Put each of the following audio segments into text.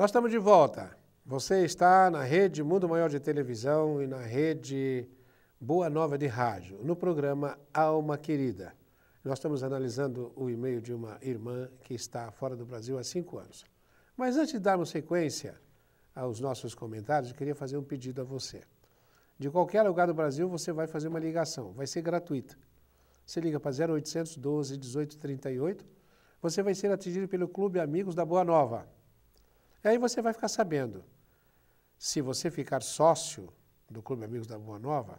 Nós estamos de volta. Você está na Rede Mundo Maior de Televisão e na Rede Boa Nova de Rádio, no programa Alma Querida. Nós estamos analisando o e-mail de uma irmã que está fora do Brasil há 5 anos. Mas antes de darmos sequência aos nossos comentários, eu queria fazer um pedido a você. De qualquer lugar do Brasil, você vai fazer uma ligação, vai ser gratuita. Você liga para 0800 12 18 38, você vai ser atendido pelo Clube Amigos da Boa Nova. E aí você vai ficar sabendo, se você ficar sócio do Clube Amigos da Boa Nova,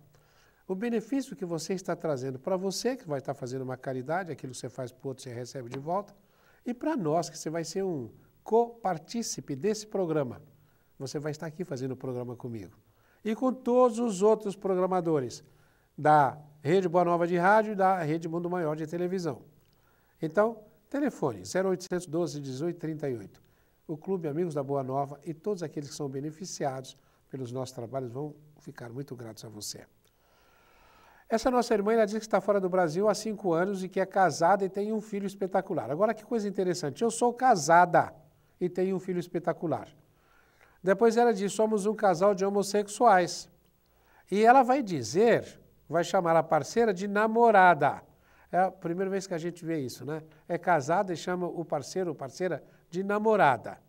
o benefício que você está trazendo para você, que vai estar fazendo uma caridade, aquilo que você faz para o outro, você recebe de volta, e para nós, que você vai ser um copartícipe desse programa. Você vai estar aqui fazendo o programa comigo. E com todos os outros programadores da Rede Boa Nova de Rádio e da Rede Mundo Maior de Televisão. Então, telefone 0800 12 18 38. O Clube Amigos da Boa Nova e todos aqueles que são beneficiados pelos nossos trabalhos vão ficar muito gratos a você. Essa nossa irmã, ela diz que está fora do Brasil há 5 anos e que é casada e tem um filho espetacular. Agora, que coisa interessante, eu sou casada e tenho um filho espetacular. Depois ela diz, somos um casal de homossexuais. E ela vai dizer, vai chamar a parceira de namorada. É a primeira vez que a gente vê isso, né? É casada e chama o parceiro ou parceira de namorada.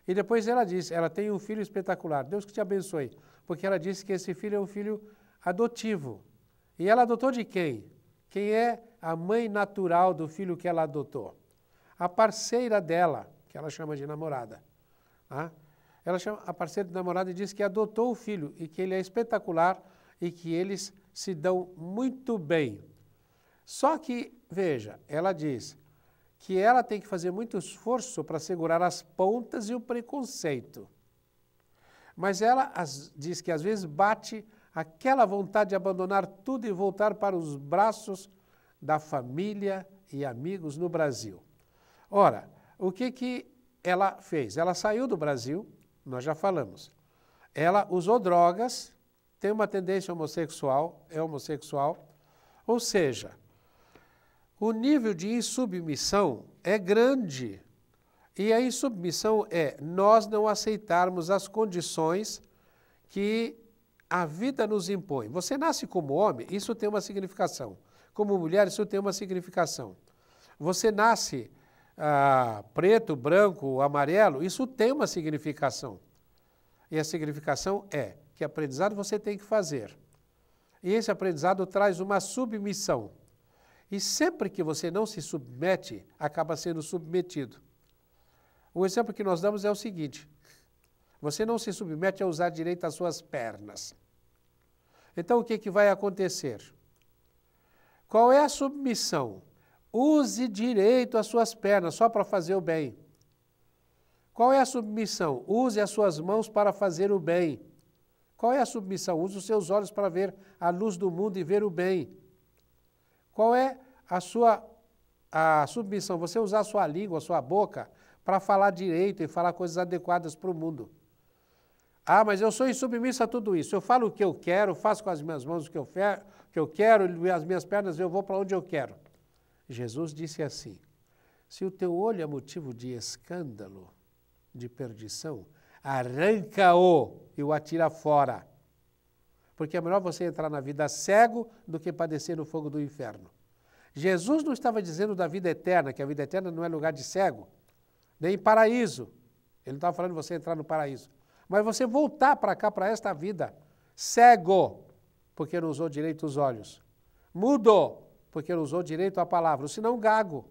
E depois ela diz, ela tem um filho espetacular. Deus que te abençoe. Porque ela disse que esse filho é um filho adotivo. E ela adotou de quem? Quem é a mãe natural do filho que ela adotou? A parceira dela, que ela chama de namorada. Tá? Ela chama a parceira de namorada e diz que adotou o filho e que ele é espetacular e que eles se dão muito bem. Só que, veja, ela diz que ela tem que fazer muito esforço para segurar as pontas e o preconceito. Mas ela diz que às vezes bate aquela vontade de abandonar tudo e voltar para os braços da família e amigos no Brasil. Ora, o que ela fez? Ela saiu do Brasil, nós já falamos. Ela usou drogas, tem uma tendência homossexual, é homossexual, ou seja, o nível de insubmissão é grande. E a insubmissão é nós não aceitarmos as condições que a vida nos impõe. Você nasce como homem, isso tem uma significação. Como mulher, isso tem uma significação. Você nasce preto, branco, amarelo, isso tem uma significação. E a significação é que aprendizado você tem que fazer. E esse aprendizado traz uma submissão. E sempre que você não se submete, acaba sendo submetido. O exemplo que nós damos é o seguinte, você não se submete a usar direito as suas pernas. Então o que vai acontecer? Qual é a submissão? Use direito as suas pernas só para fazer o bem. Qual é a submissão? Use as suas mãos para fazer o bem. Qual é a submissão? Use os seus olhos para ver a luz do mundo e ver o bem. Qual é a submissão? Você usar a sua língua, a sua boca, para falar direito e falar coisas adequadas para o mundo. Ah, mas eu sou insubmisso a tudo isso. Eu falo o que eu quero, faço com as minhas mãos o que eu quero, e as minhas pernas eu vou para onde eu quero. Jesus disse assim, se o teu olho é motivo de escândalo, de perdição, arranca-o e o atira fora. Porque é melhor você entrar na vida cego do que padecer no fogo do inferno. Jesus não estava dizendo da vida eterna, que a vida eterna não é lugar de cego, nem paraíso. Ele não estava falando de você entrar no paraíso. Mas você voltar para cá, para esta vida, cego, porque não usou direito os olhos. Mudo, porque não usou direito a palavra, ou senão gago.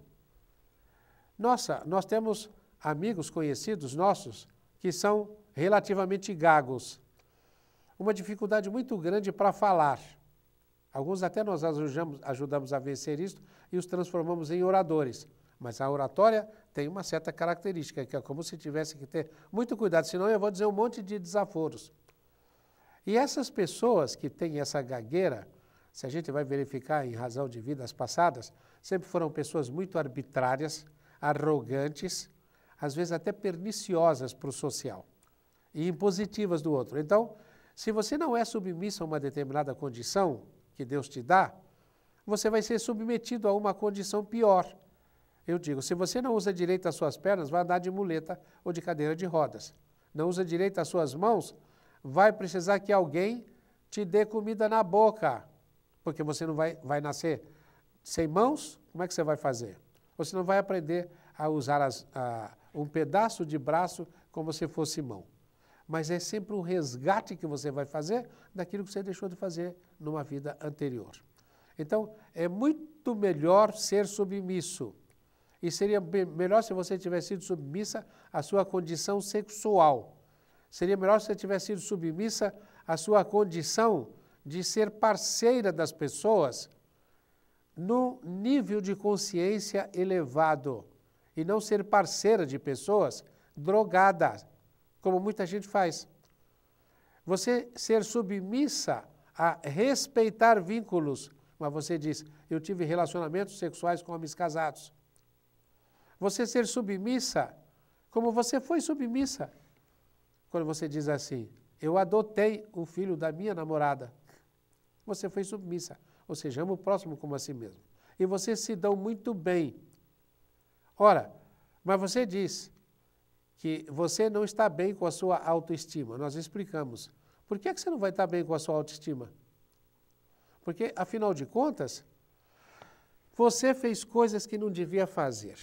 Nossa, nós temos amigos conhecidos nossos que são relativamente gagos. Uma dificuldade muito grande para falar. Alguns até nós ajudamos a vencer isso e os transformamos em oradores. Mas a oratória tem uma certa característica, que é como se tivesse que ter muito cuidado, senão eu vou dizer um monte de desaforos. E essas pessoas que têm essa gagueira, se a gente vai verificar em razão de vidas passadas, sempre foram pessoas muito arbitrárias, arrogantes, às vezes até perniciosas para o social e impositivas do outro. Então, se você não é submisso a uma determinada condição que Deus te dá, você vai ser submetido a uma condição pior. Eu digo, se você não usa direito as suas pernas, vai andar de muleta ou de cadeira de rodas. Não usa direito as suas mãos, vai precisar que alguém te dê comida na boca, porque você não vai nascer sem mãos, como é que você vai fazer? Você não vai aprender a usar um pedaço de braço como se fosse mão. Mas é sempre um resgate que você vai fazer daquilo que você deixou de fazer numa vida anterior. Então, é muito melhor ser submisso. E seria melhor se você tivesse sido submissa à sua condição sexual. Seria melhor se você tivesse sido submissa à sua condição de ser parceira das pessoas num nível de consciência elevado. E não ser parceira de pessoas drogadas, como muita gente faz. Você ser submissa a respeitar vínculos, mas você diz, eu tive relacionamentos sexuais com homens casados. Você ser submissa, como você foi submissa, quando você diz assim, eu adotei o filho da minha namorada. Você foi submissa, ou seja, ama o próximo como a si mesmo. E vocês se dão muito bem. Ora, mas você diz que você não está bem com a sua autoestima. Nós explicamos. Por que você não vai estar bem com a sua autoestima? Porque, afinal de contas, você fez coisas que não devia fazer.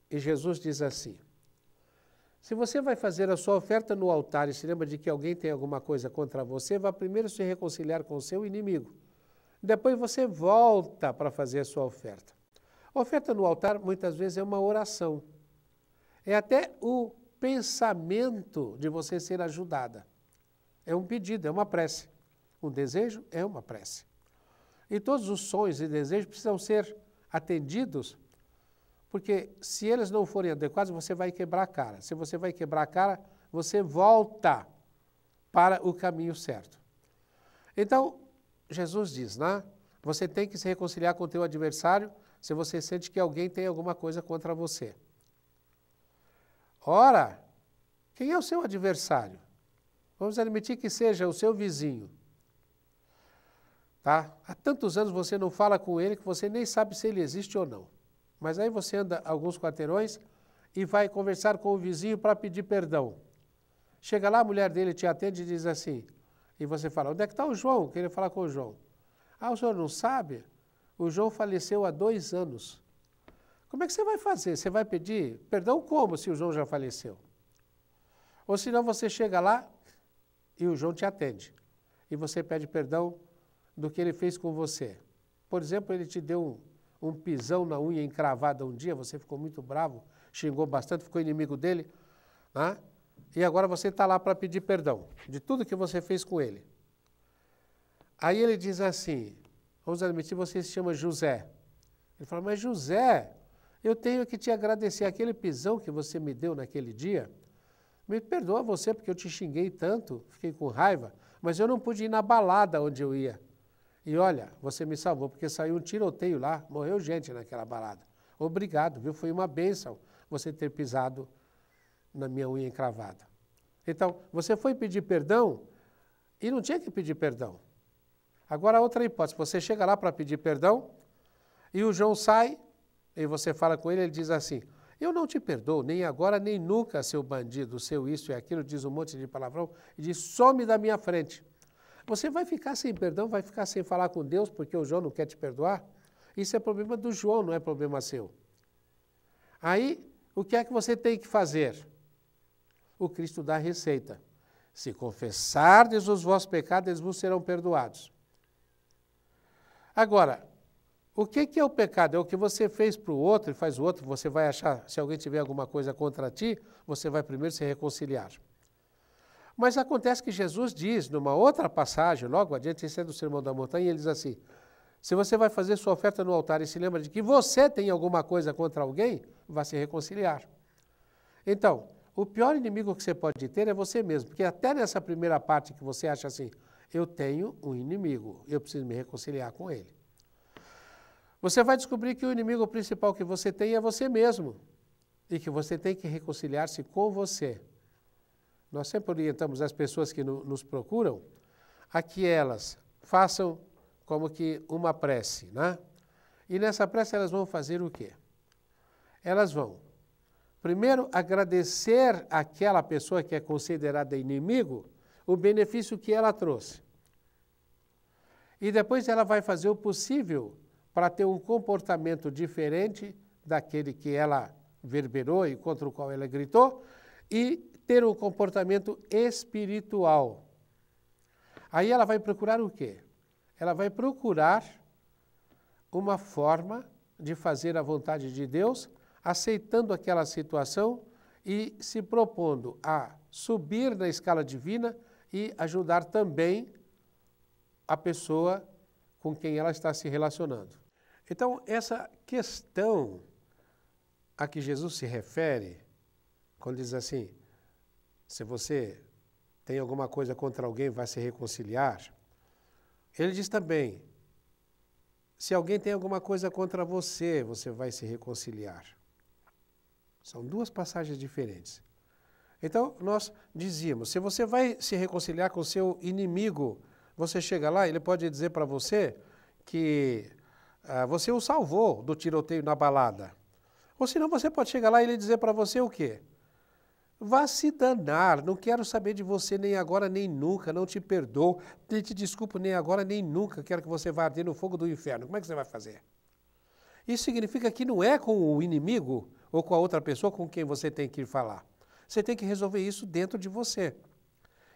E Jesus diz assim, se você vai fazer a sua oferta no altar e se lembra de que alguém tem alguma coisa contra você, vá primeiro se reconciliar com o seu inimigo. Depois você volta para fazer a sua oferta. A oferta no altar, muitas vezes, é uma oração. É até o pensamento de você ser ajudada. É um pedido, é uma prece. Um desejo é uma prece. E todos os sonhos e desejos precisam ser atendidos, porque se eles não forem adequados, você vai quebrar a cara. Se você vai quebrar a cara, você volta para o caminho certo. Então, Jesus diz, né? Você tem que se reconciliar com o teu adversário se você sente que alguém tem alguma coisa contra você. Ora, quem é o seu adversário? Vamos admitir que seja o seu vizinho. Tá? Há tantos anos você não fala com ele que você nem sabe se ele existe ou não. Mas aí você anda alguns quarteirões e vai conversar com o vizinho para pedir perdão. Chega lá, a mulher dele te atende e diz assim, e você fala, onde é que está o João? Queria falar com o João. Ah, o senhor não sabe? O João faleceu há 2 anos. Como é que você vai fazer? Você vai pedir perdão como se o João já faleceu? Ou senão você chega lá e o João te atende. E você pede perdão do que ele fez com você. Por exemplo, ele te deu um pisão na unha encravada um dia, você ficou muito bravo, xingou bastante, ficou inimigo dele, né? E agora você está lá para pedir perdão de tudo que você fez com ele. Aí ele diz assim, vamos admitir, você se chama José. Ele fala, mas José, eu tenho que te agradecer aquele pisão que você me deu naquele dia. Me perdoa você porque eu te xinguei tanto, fiquei com raiva, mas eu não pude ir na balada onde eu ia. E olha, você me salvou, porque saiu um tiroteio lá, morreu gente naquela balada. Obrigado, viu? Foi uma bênção você ter pisado na minha unha encravada. Então, você foi pedir perdão e não tinha que pedir perdão. Agora, outra hipótese, você chega lá para pedir perdão e o João sai e você fala com ele, ele diz assim, eu não te perdoo, nem agora, nem nunca, seu bandido, seu isso e aquilo, diz um monte de palavrão e diz, some da minha frente. Você vai ficar sem perdão, vai ficar sem falar com Deus porque o João não quer te perdoar? Isso é problema do João, não é problema seu. Aí, o que é que você tem que fazer? O Cristo dá a receita. Se confessardes os vossos pecados, eles vos serão perdoados. Agora, o que é o pecado? É o que você fez para o outro e faz o outro, você vai achar, se alguém tiver alguma coisa contra ti, você vai primeiro se reconciliar. Mas acontece que Jesus diz, numa outra passagem, logo adiante, esse é do Sermão da Montanha, ele diz assim, se você vai fazer sua oferta no altar e se lembra de que você tem alguma coisa contra alguém, vá se reconciliar. Então, o pior inimigo que você pode ter é você mesmo, porque até nessa primeira parte que você acha assim, eu tenho um inimigo, eu preciso me reconciliar com ele. Você vai descobrir que o inimigo principal que você tem é você mesmo, e que você tem que reconciliar-se com você. Nós sempre orientamos as pessoas que nos procuram a que elas façam como que uma prece, né? E nessa prece elas vão fazer o quê? elas vão, primeiro, agradecer àquela pessoa que é considerada inimigo o benefício que ela trouxe. E depois ela vai fazer o possível para ter um comportamento diferente daquele que ela verberou e contra o qual ela gritou, e ter um comportamento espiritual. Aí ela vai procurar o quê? Ela vai procurar uma forma de fazer a vontade de Deus, aceitando aquela situação e se propondo a subir na escala divina e ajudar também a pessoa com quem ela está se relacionando. Então, essa questão a que Jesus se refere, quando diz assim, se você tem alguma coisa contra alguém, vai se reconciliar, ele diz também, se alguém tem alguma coisa contra você, você vai se reconciliar. São duas passagens diferentes. Então, nós dizíamos, se você vai se reconciliar com o seu inimigo, você chega lá, ele pode dizer para você que você o salvou do tiroteio na balada. Ou senão você pode chegar lá e ele dizer para você o quê? Vá se danar, não quero saber de você nem agora nem nunca, não te perdoo, nem te desculpo nem agora nem nunca, quero que você vá arder no fogo do inferno. Como é que você vai fazer? Isso significa que não é com o inimigo ou com a outra pessoa com quem você tem que ir falar. Você tem que resolver isso dentro de você.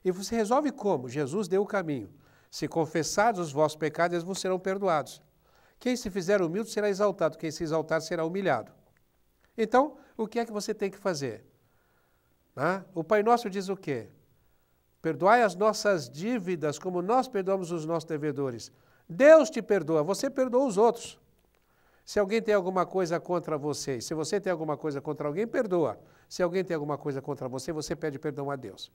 E você resolve como? Jesus deu o caminho. Se confessares os vossos pecados, eles vos serão perdoados. Quem se fizer humilde será exaltado, quem se exaltar será humilhado. Então, o que é que você tem que fazer? O Pai Nosso diz o quê? Perdoai as nossas dívidas como nós perdoamos os nossos devedores. Deus te perdoa, você perdoa os outros. Se alguém tem alguma coisa contra você, se você tem alguma coisa contra alguém, perdoa. Se alguém tem alguma coisa contra você, você pede perdão a Deus.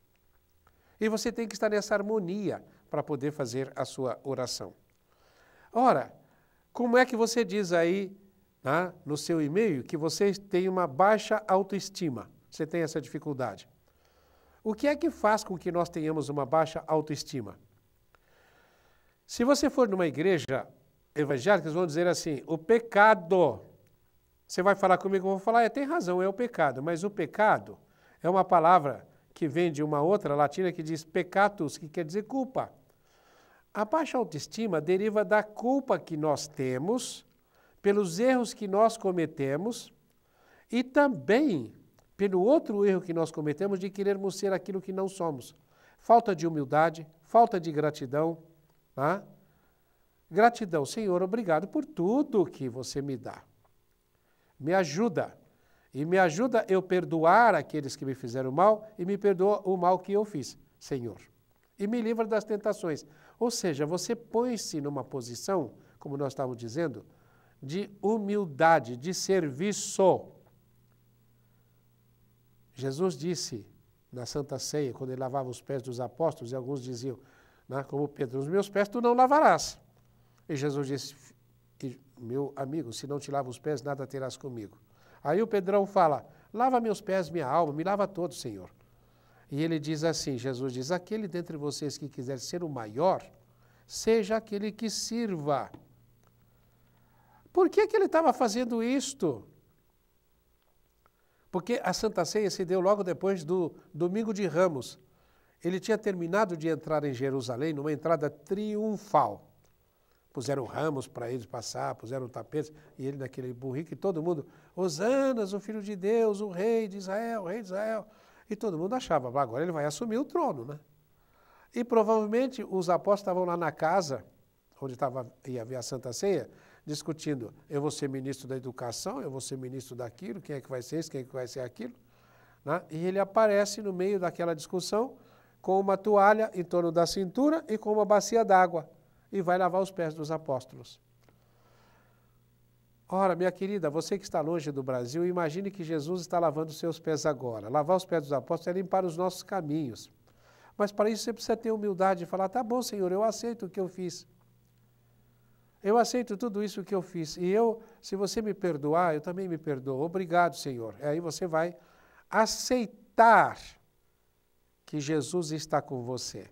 E você tem que estar nessa harmonia para poder fazer a sua oração. Ora, como é que você diz aí, no seu e-mail, que você tem uma baixa autoestima? Você tem essa dificuldade. O que é que faz com que nós tenhamos uma baixa autoestima? Se você for numa igreja evangélica, eles vão dizer assim, o pecado. Você vai falar comigo, eu vou falar, tem razão, é o pecado. Mas o pecado é uma palavra que vem de uma outra latina que diz peccatus, que quer dizer culpa. A baixa autoestima deriva da culpa que nós temos, pelos erros que nós cometemos e também pelo outro erro que nós cometemos de querermos ser aquilo que não somos. Falta de humildade, falta de gratidão. Gratidão, Senhor, obrigado por tudo que você me dá. Me ajuda. E me ajuda eu perdoar aqueles que me fizeram mal e me perdoa o mal que eu fiz, Senhor. E me livra das tentações. Ou seja, você põe-se numa posição, como nós estávamos dizendo, de humildade, de serviço. Jesus disse na Santa Ceia, quando ele lavava os pés dos apóstolos, e alguns diziam, como Pedro, os meus pés tu não lavarás. E Jesus disse, meu amigo, se não te lavo os pés, nada terás comigo. Aí o Pedrão fala, lava meus pés, minha alma, me lava todo, Senhor. E ele diz assim, Jesus diz, aquele dentre vocês que quiser ser o maior, seja aquele que sirva. Por que ele estava fazendo isto? Porque a Santa Ceia se deu logo depois do Domingo de Ramos. Ele tinha terminado de entrar em Jerusalém numa entrada triunfal. Puseram ramos para eles passar, puseram tapetes, e ele naquele burrico, e todo mundo, Hosanas, o Filho de Deus, o Rei de Israel, o Rei de Israel. E todo mundo achava, agora ele vai assumir o trono, né? E provavelmente os apóstolos estavam lá na casa, onde ia haver a Santa Ceia, discutindo, eu vou ser ministro da educação, eu vou ser ministro daquilo, quem é que vai ser isso, quem é que vai ser aquilo. E ele aparece no meio daquela discussão com uma toalha em torno da cintura e com uma bacia d'água e vai lavar os pés dos apóstolos. Ora, minha querida, você que está longe do Brasil, imagine que Jesus está lavando os seus pés agora. Lavar os pés dos apóstolos é limpar os nossos caminhos. Mas para isso você precisa ter humildade e falar, tá bom, Senhor, eu aceito o que eu fiz. Eu aceito tudo isso que eu fiz. E se você me perdoar, eu também me perdoo. Obrigado, Senhor. E aí você vai aceitar que Jesus está com você.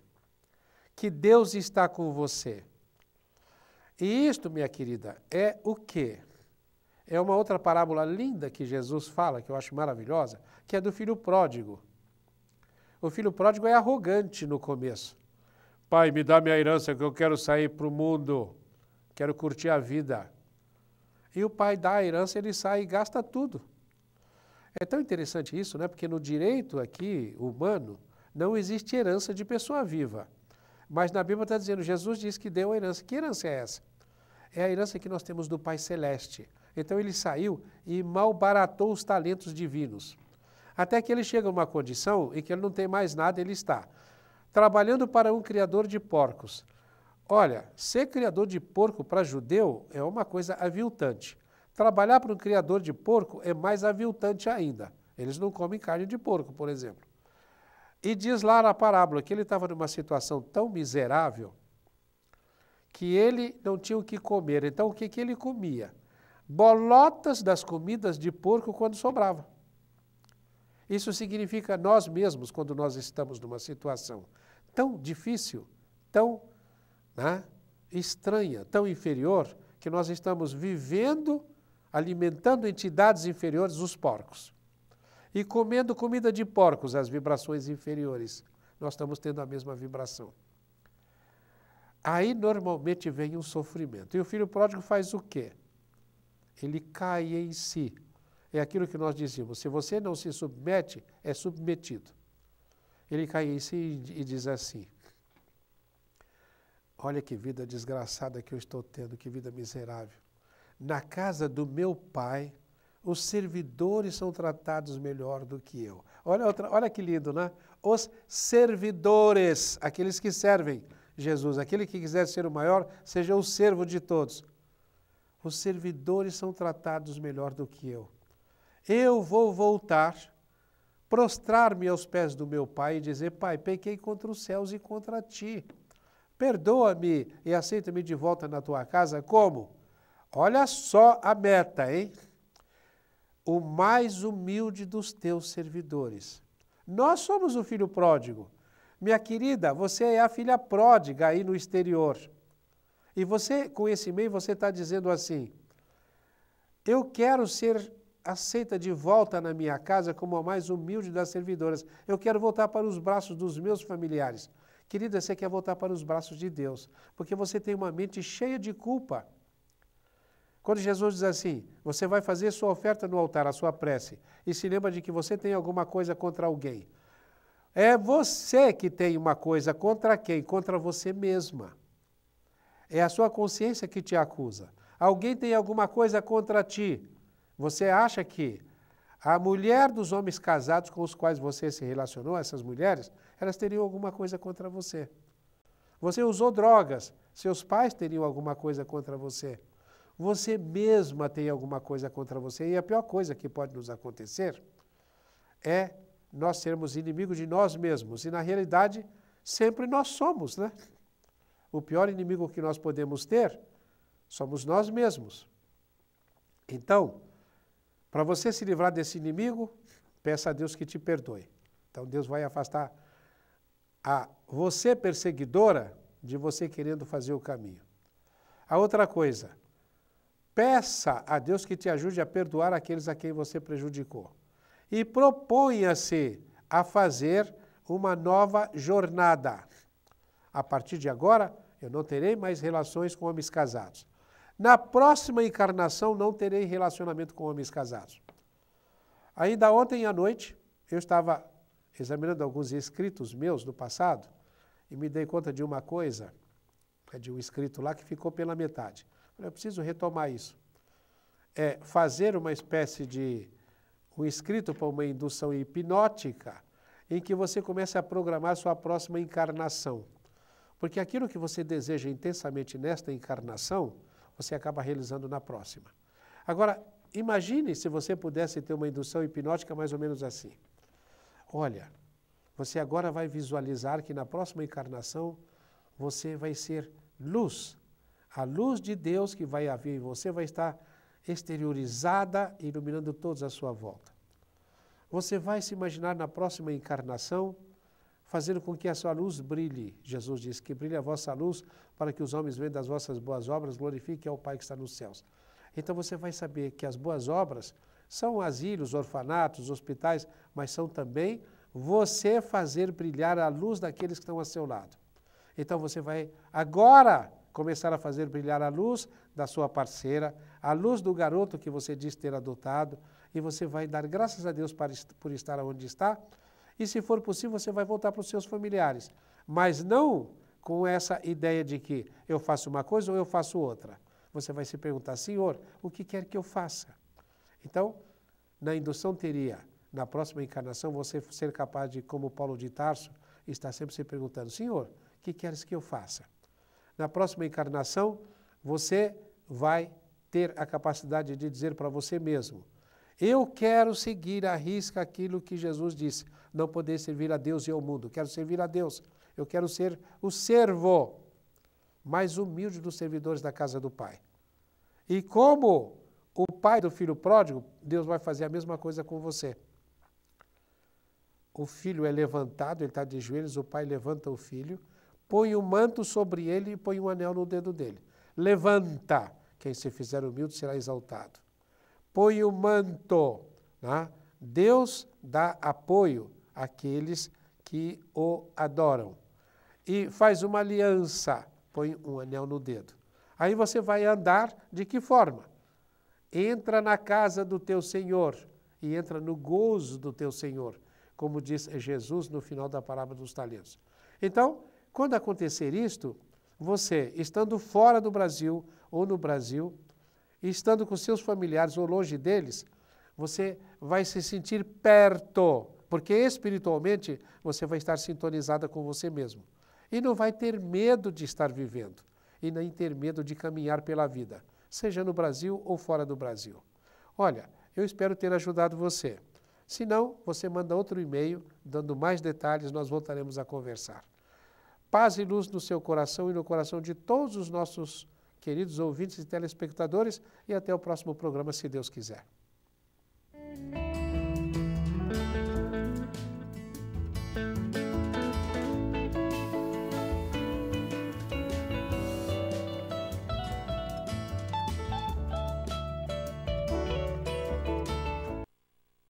Que Deus está com você. E isto, minha querida, é o quê? é uma outra parábola linda que Jesus fala, que eu acho maravilhosa, que é do filho pródigo. O filho pródigo é arrogante no começo. Pai, me dá minha herança que eu quero sair para o mundo, quero curtir a vida. E o pai dá a herança, ele sai e gasta tudo. É tão interessante isso, né? Porque no direito aqui, humano, não existe herança de pessoa viva. Mas na Bíblia está dizendo, Jesus diz que deu a herança. Que herança é essa? É a herança que nós temos do Pai Celeste. Então ele saiu e malbaratou os talentos divinos. Até que ele chega a uma condição em que ele não tem mais nada, ele está trabalhando para um criador de porcos. Olha, ser criador de porco para judeu é uma coisa aviltante. Trabalhar para um criador de porco é mais aviltante ainda. Eles não comem carne de porco, por exemplo. E diz lá na parábola que ele estava numa situação tão miserável que ele não tinha o que comer. Então, o que ele comia? Bolotas das comidas de porco quando sobrava. Isso significa nós mesmos, quando nós estamos numa situação tão difícil, tão estranha, tão inferior, que nós estamos vivendo, alimentando entidades inferiores, os porcos. E comendo comida de porcos, as vibrações inferiores. Nós estamos tendo a mesma vibração. Aí, normalmente, vem um sofrimento. E o filho pródigo faz o quê? Ele cai em si. É aquilo que nós dizíamos, se você não se submete, é submetido. Ele cai em si e diz assim, olha que vida desgraçada que eu estou tendo, que vida miserável. Na casa do meu pai, os servidores são tratados melhor do que eu. Olha que lindo, né? Os servidores, aqueles que servem Jesus, aquele que quiser ser o maior, seja o servo de todos. Os servidores são tratados melhor do que eu. Eu vou voltar, prostrar-me aos pés do meu pai e dizer, pai, pequei contra os céus e contra ti. Perdoa-me e aceita-me de volta na tua casa. Como? Olha só a meta, hein? O mais humilde dos teus servidores. Nós somos o filho pródigo. Minha querida, você é a filha pródiga aí no exterior. E você, com esse e-mail, você está dizendo assim, eu quero ser aceita de volta na minha casa como a mais humilde das servidoras. Eu quero voltar para os braços dos meus familiares. Querida, você quer voltar para os braços de Deus, porque você tem uma mente cheia de culpa. Quando Jesus diz assim, você vai fazer sua oferta no altar, a sua prece, e se lembra de que você tem alguma coisa contra alguém. É você que tem uma coisa contra quem? Contra você mesma. É a sua consciência que te acusa. Alguém tem alguma coisa contra ti. Você acha que a mulher dos homens casados com os quais você se relacionou, essas mulheres, elas teriam alguma coisa contra você. Você usou drogas, seus pais teriam alguma coisa contra você. Você mesma tem alguma coisa contra você. E a pior coisa que pode nos acontecer é nós sermos inimigos de nós mesmos. E na realidade, sempre nós somos, né? O pior inimigo que nós podemos ter somos nós mesmos. Então, para você se livrar desse inimigo, peça a Deus que te perdoe. Então Deus vai afastar a você perseguidora de você querendo fazer o caminho. A outra coisa, peça a Deus que te ajude a perdoar aqueles a quem você prejudicou. E proponha-se a fazer uma nova jornada. A partir de agora, eu não terei mais relações com homens casados. Na próxima encarnação, não terei relacionamento com homens casados. Ainda ontem à noite, eu estava examinando alguns escritos meus do passado e me dei conta de uma coisa, de um escrito lá que ficou pela metade. Eu preciso retomar isso. É fazer uma espécie de um escrito para uma indução hipnótica em que você comece a programar sua próxima encarnação. Porque aquilo que você deseja intensamente nesta encarnação, você acaba realizando na próxima. Agora, imagine se você pudesse ter uma indução hipnótica mais ou menos assim. Olha, você agora vai visualizar que na próxima encarnação você vai ser luz. A luz de Deus que vai haver em você vai estar exteriorizada, iluminando todos à sua volta. Você vai se imaginar na próxima encarnação fazendo com que a sua luz brilhe. Jesus disse que brilhe a vossa luz para que os homens vendo as vossas boas obras glorifiquem ao Pai que está nos céus. Então você vai saber que as boas obras são asilos, orfanatos, hospitais, mas são também você fazer brilhar a luz daqueles que estão ao seu lado. Então você vai agora começar a fazer brilhar a luz da sua parceira, a luz do garoto que você diz ter adotado, e você vai dar graças a Deus por estar onde está, e se for possível você vai voltar para os seus familiares, mas não com essa ideia de que eu faço uma coisa ou eu faço outra. Você vai se perguntar, Senhor, o que quer que eu faça? Então, na indução teria, na próxima encarnação, você ser capaz de, como Paulo de Tarso, estar sempre se perguntando, Senhor, o que queres que eu faça? Na próxima encarnação, você vai ter a capacidade de dizer para você mesmo, eu quero seguir à risca aquilo que Jesus disse, não poder servir a Deus e ao mundo, quero servir a Deus, eu quero ser o servo mais humilde dos servidores da casa do Pai. E como o pai do filho pródigo, Deus vai fazer a mesma coisa com você. O filho é levantado, ele está de joelhos, o pai levanta o filho, põe um manto sobre ele e põe um anel no dedo dele. Levanta, quem se fizer humilde será exaltado. Põe o manto, né? Deus dá apoio àqueles que o adoram. E faz uma aliança, põe um anel no dedo. Aí você vai andar de que forma? Entra na casa do teu Senhor e entra no gozo do teu Senhor, como diz Jesus no final da parábola dos talentos. Então, quando acontecer isto, você, estando fora do Brasil ou no Brasil, estando com seus familiares ou longe deles, você vai se sentir perto, porque espiritualmente você vai estar sintonizada com você mesmo. E não vai ter medo de estar vivendo, e nem ter medo de caminhar pela vida, seja no Brasil ou fora do Brasil. Olha, eu espero ter ajudado você. Se não, você manda outro e-mail, dando mais detalhes, nós voltaremos a conversar. Paz e luz no seu coração e no coração de todos os nossos queridos ouvintes e telespectadores, e até o próximo programa, se Deus quiser.